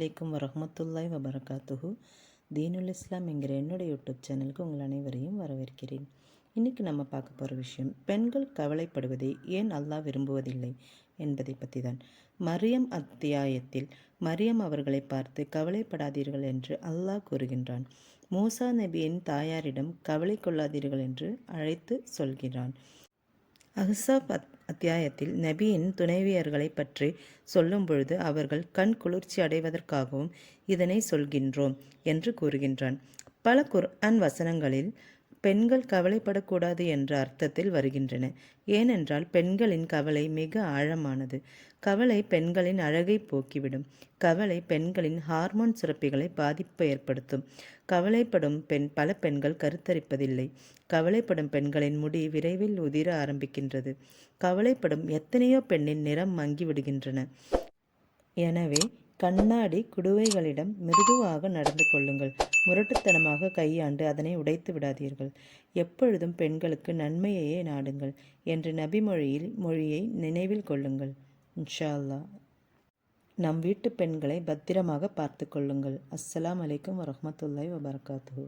அலைக்கும் வரஹ்மத்துல்லாஹி வபரகாத்துஹு. தீனுல் இஸ்லாம் என்கிற என்னுடைய யூடியூப் சேனலுக்கு உங்கள் அனைவரையும் வரவேற்கிறேன். இன்றைக்கி நம்ம பார்க்க போகிற விஷயம், பெண்கள் கவலைப்படுவதை ஏன் அல்லாஹ் விரும்புவதில்லை என்பதை பற்றி தான். மரியம் அத்தியாயத்தில் மரியம் அவர்களை பார்த்து கவலைப்படாதீர்கள் என்று அல்லாஹ் கூறுகின்றான். மூசா நபியின் தாயாரிடம் கவலை கொள்ளாதீர்கள் என்று அழைத்து சொல்கிறான். அஹ்ஸாப் அத்தியாயத்தில் நபியின் துணைவியர்களை பற்றி சொல்லும் பொழுது அவர்கள் கண் குளிர்ச்சி அடைவதற்காகவும் இதனை சொல்கின்றோம் என்று கூறுகின்றான். பல குர்ஆன் வசனங்களில் பெண்கள் கவலைப்படக்கூடாது என்ற அர்த்தத்தில் வருகின்றன. ஏனென்றால் பெண்களின் கவலை மிக ஆழமானது. கவலை பெண்களின் அழகை போக்கிவிடும். கவலை பெண்களின் ஹார்மோன் சுரப்பிகளை பாதிப்பு ஏற்படுத்தும். கவலைப்படும் பல பெண்கள் கருத்தரிப்பதில்லை. கவலைப்படும் பெண்களின் முடி விரைவில் உதிர ஆரம்பிக்கின்றது. கவலைப்படும் எத்தனையோ பெண்ணின் நிறம் மங்கிவிடுகின்றன. எனவே கண்ணாடி குடுவைகளிடம் மிருதுவாக நடந்து கொள்ளுங்கள். முரட்டுத்தனமாக கையாண்டு அதனை உடைத்து விடாதீர்கள். எப்பொழுதும் பெண்களுக்கு நன்மையையே நாடுங்கள் என்று நபி மொழியை நினைவில் கொள்ளுங்கள். இன்ஷா அல்லாஹ். நம் வீட்டு பெண்களை பத்திரமாக பார்த்து கொள்ளுங்கள். அஸ்ஸலாமு அலைக்கும் வரஹ்மத்துல்லாஹி வபரகாத்துஹு.